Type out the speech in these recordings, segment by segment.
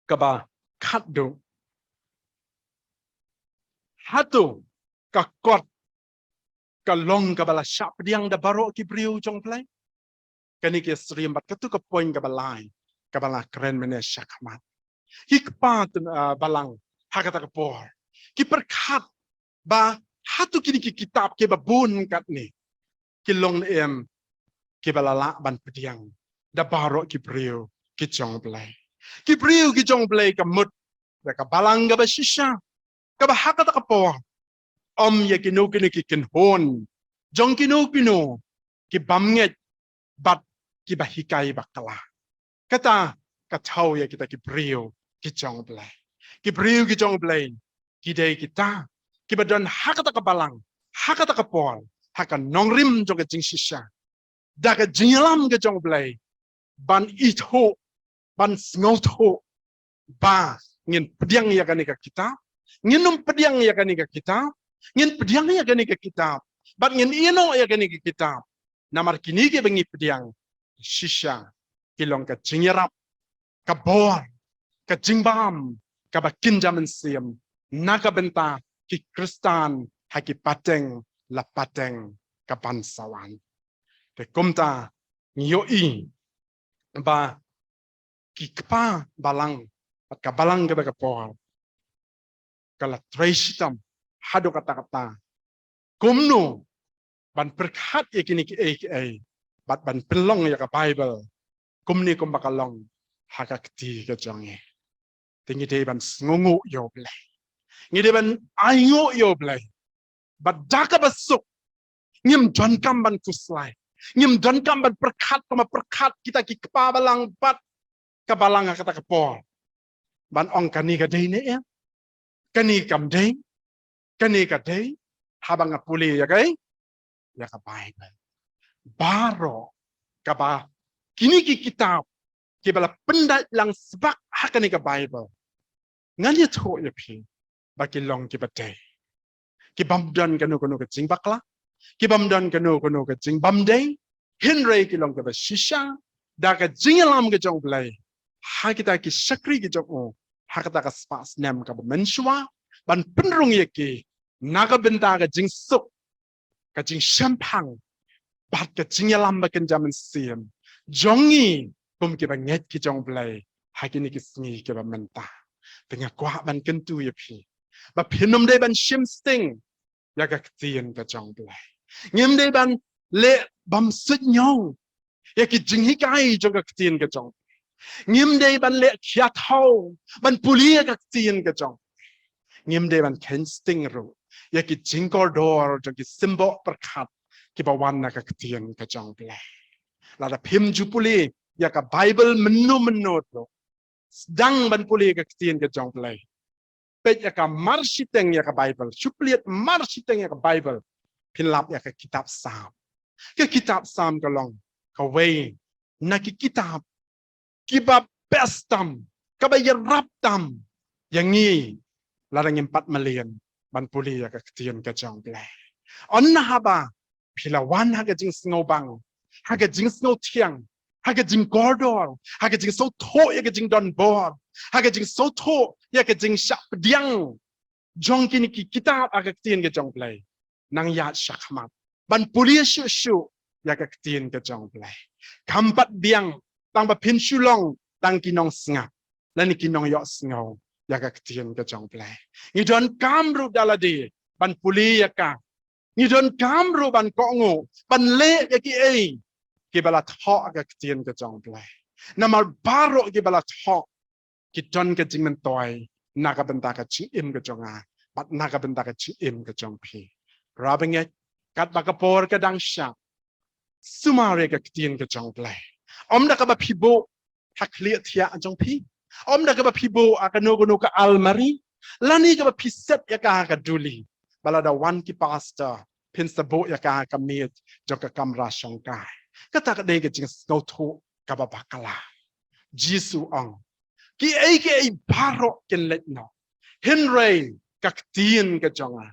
kaba khadu hatu kakot kalong kabala syap diang da baro ki briu jong play kani ke sriam bat katu ka poin kabalai kabala keren mene syakmat hikpat balang hakata ka por ki perkhat ba hatu kini ki kitab ke babun kat ni ki long em ki balala ban pediang da baro ki briu ki jong play ki briu ki jong play ka mut da ka balang ga ba shisha ka ba hakata ka por ya kinu kini ki kin hon jong kinu ki bamnget bat ki bahikai bakala kata katau ya kita ki briu ki jong play ki briu ki jong play ki dei kita ki badon hakata ka balang hakata ka por hakan nongrim jong jing shisha da ka jingalam ke jong play ban itho ban snotho ba ngin pediang ya kan kita nginum pediang ya kan kita ngin pediang ya kan kita bat ngin ino ya kan kita namar kini ke bengi pediang shisha kilong ka jingarap ka bor ka jingbam ka bakin jaman siam naka benta ki kristan haki pateng la pateng ka pansawan te kumta ngiyoi ba ki kpa balang at ka balang ka por kala traisitam hado kata kumno ban perkhat ikini ki bat ban pelong ya ka bible kumni kum bakalong hakakti ka jonge tingi de ban ngungu yo ble ngi ban aingo yo ble bat daka basuk ngim jon kam ban kuslai ngim jon kam ban perkhat kama perkhat kita ki kpa balang bat ka balang kata ka por ban ong kani ka de ne ya kani kam de kani ka de habang puli ya kai ya ka bible baro kaba kini ki kitab ki bala pendat lang sebak hakani ka bible ngani tho ya phi baki long ki bate ki bamdan kanu ka jing bakla ki bamdan kanu ka jing bamdei henry ki long ka ba shisha da ka jingalam ka jong blai hakita ki sakri ki jong hakata ka spas nem ka menshwa ban penrung ye ki naga benta ka jing suk ka jing shampang bat ka jingalam ba kan jaman siam jongi kum ki ba nget ki jong blai hakini ki sngi ki ba menta tengah kwa ban kentu ya phi ba phinom de ban shim sting ya ka tien ka jong blai ngem de ban le bam sit nyong ya ki jing hi kai jong ka tien ka jong ngem de ban le khia thau ban puli ka tien ka jong ngem de ban ken sting ro ya ki jing kor dor jong ki simbo perkhat ki ba wan na ka tien ka jong blai la da phim ju puli ya ka bible menu ro dang ban puli ka tien ka jong play pet ya ka marsiteng ya ka bible supliat marsiteng ya ka bible pilap ya ka kitab sam ka long ka way na ki kitab ki ba bestam ka ba yaraptam yang ni larang 4 million ban puli ya ka tien ka jong play on na haba pilawan ha ka jing snobang ha ka jing snow tiang haga jing gordor haga jing so tho ya ga jing don bor haga jing so tho ya ga jing shap diang jong kini ki kitab aga tien ga jong play nang ya shakmat ban pulia shu ya ga tien ga jong play kampat diang tang ba pin shulong tang kinong snga lani kinong yo sngo ya ga tien ga jong play ni don kamru daladi ban pulia ka ni don kamru ban kongo ban le ya ki ki bala tho ka tien ka jong play namal baro ki bala tho ki ton ka jing men toy na ka benta ka chi im ka jonga bat na ka benta ka chi im ka jong phi rabenge kat ba ka por ka dang sha sumare ka tien ka jong play om da ka ba phibo hak lia thia jong phi om da ka ba phibo akano ka almari lani ka ba phiset ya ka duli bala da one ki pastor pin sabo ya ka mit jok ka kamra shangkai kata ka dei ka jing snow tho ka ba bakala jisu ong ki baro ken let no henry ka tien ka jonga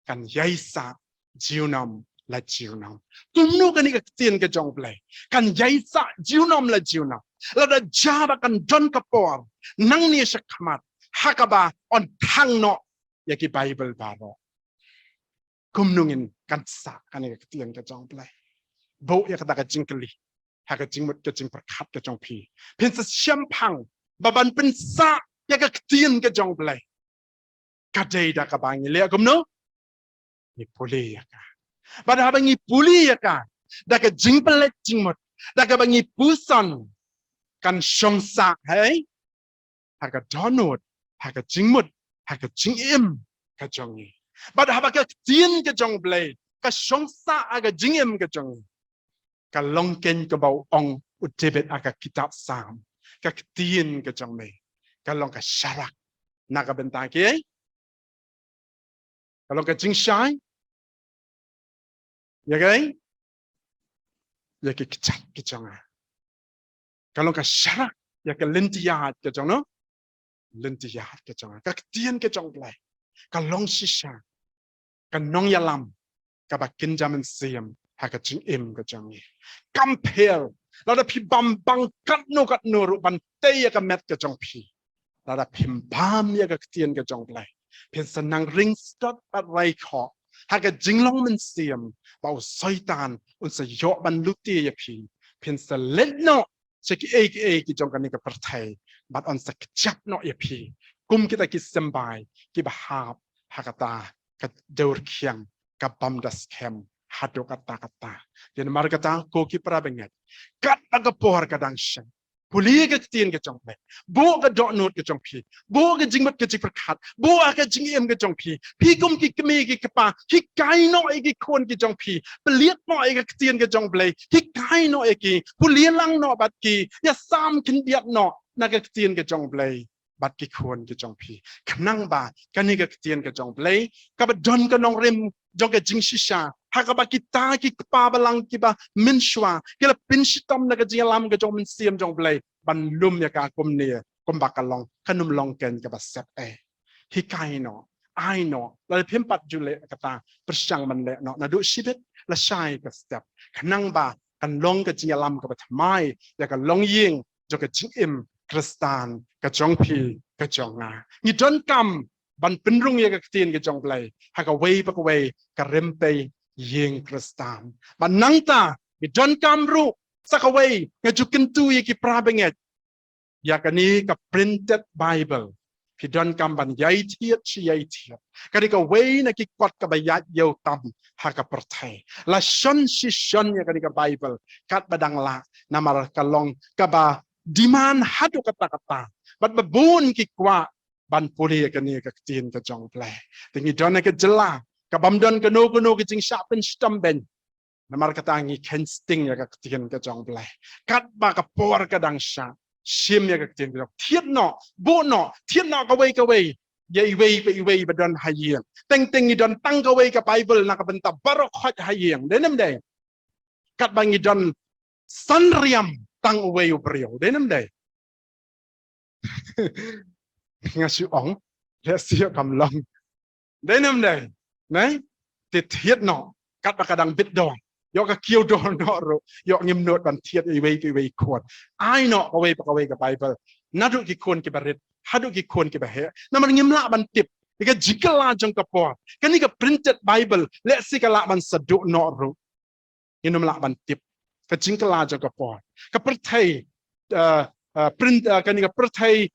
kan yaisa jiunam la jiunam tumno ka ni ka tien ka jong play kan yaisa jiunam la jiunam Lada jaba kan don kapor. Nang ni syakmat. Hakaba on tang no. Yaki Bible baro. Kumnungin kan sa kanina ketian ka jong play. Bo ya kata ka jingkeli. Haka jingmut ka jing perkat ka jong pi. Pensa siampang. Baban pensa ya ka ketian ka jong play. Kadai da ka bangi le kumno. Ni puli ya ka. Pada bangi puli ya ka. Da ka jingpelet jingmut. Da ka bangi pusan. Kan syongsa hai. Haka donut. Haka jingmut. Haka jingim ka jongi. Pada haba ka ketian ka jong play. Ka syongsa aga jingim ka jongi. Ka longken ka bau ong utibet aga kitab sam. Ka ketian ka jong me. Ka long ka syarak. Naka bentang ke. Ka long ka jing syai. Ya kan? Ya ke kecap ke jong. Ka long ka syarak. Ya ke lentiyat ke jong no. Lentiyat ke jong. Ka ketian ke jong play. Ka long shisha. Ka nong yalam. Ka ba kinjaman siyam. Haka jing im ka jong ni. Compare. Lada pi bambang kat no ru ban te ya ka met ka jong pi. Lada pim bam ya ka ketian ka jong play. Pen senang ring stop at rai kho. Haka jing long men siyam. Bau soitan. Un se yok ban luti ya pi. Pen se let no. Seki ki jong ka ni ka pertai. Bat on se kecap no ya pi. Kum kita ki sembai. Ki bahap. Hakata. Ka daur kiang. Ka bam das kem. Hado kata-kata. Jadi mari kata koki prabengat. Kat aga por kadang syen. Puli ke tien ke jong pe. Bo ke dok not ke jong pi. Bo ke jingmat ke jing perkat. Bo ke jing em ke jong pi. Pi kum ki kemi ki kepa. Ki kai no ki kon ki jong pi. Peliat no ke tien ke jong blai. Ki kai no ki. Puli lang no bat ki. Ya sam kin biat no. Na ke tien ke jong blai. Bat ki kon ke jong pi. Kenang ba. Kani ke tien ke jong blai. Ka don ke nong rem. Jong ke jing shisha. Hakaba kita ki kepa balang kiba minshwa. Kila pinshitam na ka jingalam ka jong minsiam jong blay. Ban lum ya ka kum niya. Kum bakalong. Kanum long ken ka ba sep eh. Hikai no. Ai no. Lali pimpat jule kata. Persyang man le no. Nadu shibit. La syai ka step. Kanang ba. Kan long ka jingalam ka ba tamay. Ya ka long ying. Jong ka jingim. Kristan. Ka jong pi. Ka jong nga. Ni don kam. Ban penrung ya ka ketien ka jong blay. Haka way pa ka way. Ka rempe. Yeng Kristan. Banangta, John Kamru, sakaway, ngajukin tu ki prabenget. Ya kani ka printed Bible. Pi John Kam ban yai tiat si yai tiat. Kani ka way na ki kwat ka bayat yaw tam haka pertai. La shon si shon ya kani ka Bible. Kat badang la namar kalong ka ba diman hadu kata-kata. Bat babun ki kwa ban puli ya kani ka ketien ka jong play. Tingi John ka jela. Kabamdan kano ke jing syapen stamben. Namar katangi ken sting ya ka ketien ka jong blay. Kat ba ka por ka dang sya. Sim ya ka ketien ka jong. Tiet no, bo no, tiet no ka way. Ya iway badan hayeng. Teng idon tang ka way ka Bible na ka benta barok hot hayeng. Denem day. Kat bang idon sanriam tang way ubriyo. Denem day. Ngasi ong. Ya siya kamlang. Denem day. Này, thiệt nọ, cắt bạc đằng bít đòn, do cái kiêu đòn nọ rồi, do nghiêm nốt bằng thiệt cái way khuôn, ai nọ cái way cái Bible, nát được cái khuôn cái bà rít, hát được cái khuôn cái bà hệ, nó mà nghiêm lạ bằng tip, cái jikal la trong cái po, cái này cái printed Bible, lẽ xí cái lạ bằng sadu nọ rồi, nhưng nó lạ bằng tip, cái jikal la trong cái po, cái perthai print cái này cái perthai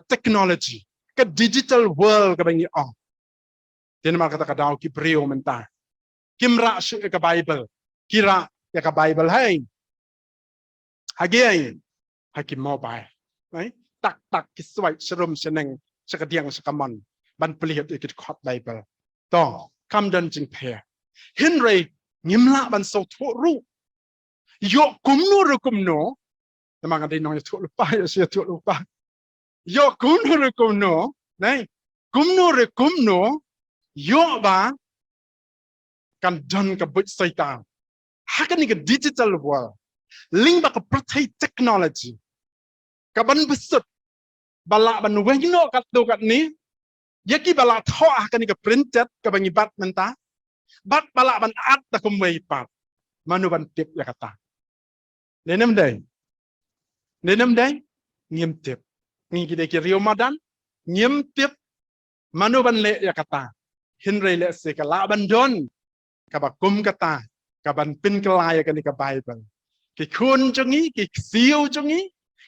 technology, cái digital world cái bên ông. Jadi mal kata kadau ki brio mentah. Kimra su ka Bible. Kira ya ka Bible hai. Hagi haki mobile. Right? Tak ki swai serum seneng sekadiang sekamon. Ban pelihat ikut khot Bible. To kam dan jing phe. Henry ngimla ban so thu ru. Yo kumno. Namang ada nong thu lupa ya sia thu lupa. Yo kumno. Nai. Kumno. Yo ba kan don ka but saitan. Hakan ni ka digital world. Ling ba ka pertai technology. Ka ban besut. Bala ban wengno kat do kat ni. Yaki bala tho hakan ni ka printed ka bangi bat menta. Bat bala ban at ta kumway pat. Manu ban tip ya kata. Lenem day. Nenam day ngimtip. Ngi kita kiri Ramadan ngimtip manuban le ya kata. Hinre le se kala bandon kabakum kata kaban pin kelaya kan ka Bible. Ki kun jungi ki siu jungi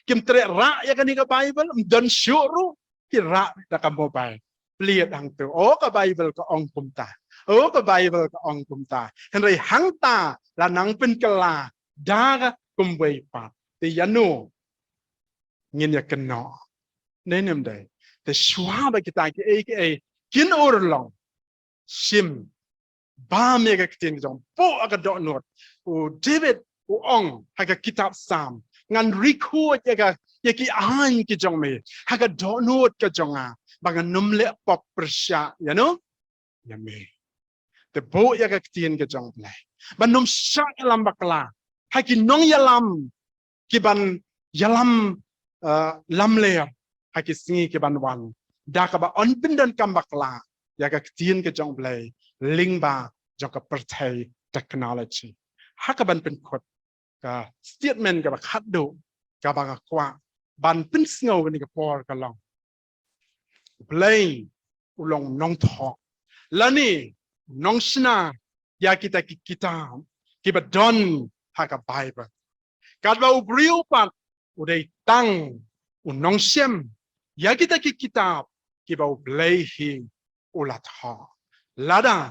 kim tre ra ya kan ka Bible don syuru ki ra da ka mobile. Pliat hang tu o ka Bible ka ong kumta. O ka Bible ka ong kumta. Hinre hang ta la nang pin kala daga kumwei pa. Ti yanu ngin ya keno. Nenam day. Te shwaba kita ki kin orlong sim ba mega kitin jong po aga dot not o David o ong haga kitab sam ngan record ki an ki jong me haga dot not ka jonga banga numle pop persya ya no ya me the bo yaga kitin ka jong play ban num syak lam bakla haki nong yalam ki ban yalam lam le haki singi ki ban wan da ka ba on pindan kam bakla yaga kitin ka jong play lingba jaka percaya technology. Hakaban pen kot ka statement ka bakado ka banga kwa ban pen snow ni ka por ka long. Blame ulong nong talk. Lani nong shina ya kita kiba don haka Bible. Kadwa ubriu pat uday tang unong siem ya kita kitab kiba ublay hi ulat ha. Lada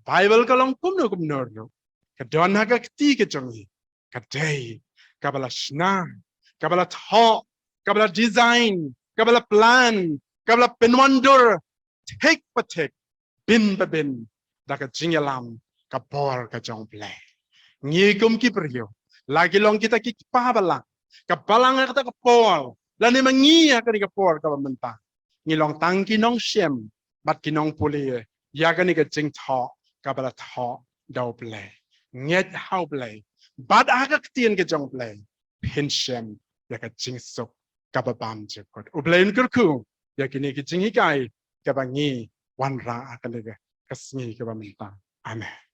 Bible ka long kumno no kadon haga kti ke jongi kadai kabala shna kabala tha kabala design kabala plan kabala penwandur take pa take bin pa bin daga jingalam ka bor ka jong play ngi kum ki priyo lagi long kita ki pa bala ka balang ka ka por la ni mangi ka ni ka por ka menta ngi long tang ki nong shem bat ki nong puli ya ka ni ka jing tha kabala tha dau play nget how play bad aga ktien ke jong play penshem ya ka jing sok kababam je kot ublain kurku ya kini ki jing hikai kabangi wan ra akan ka kasni ka bamenta amen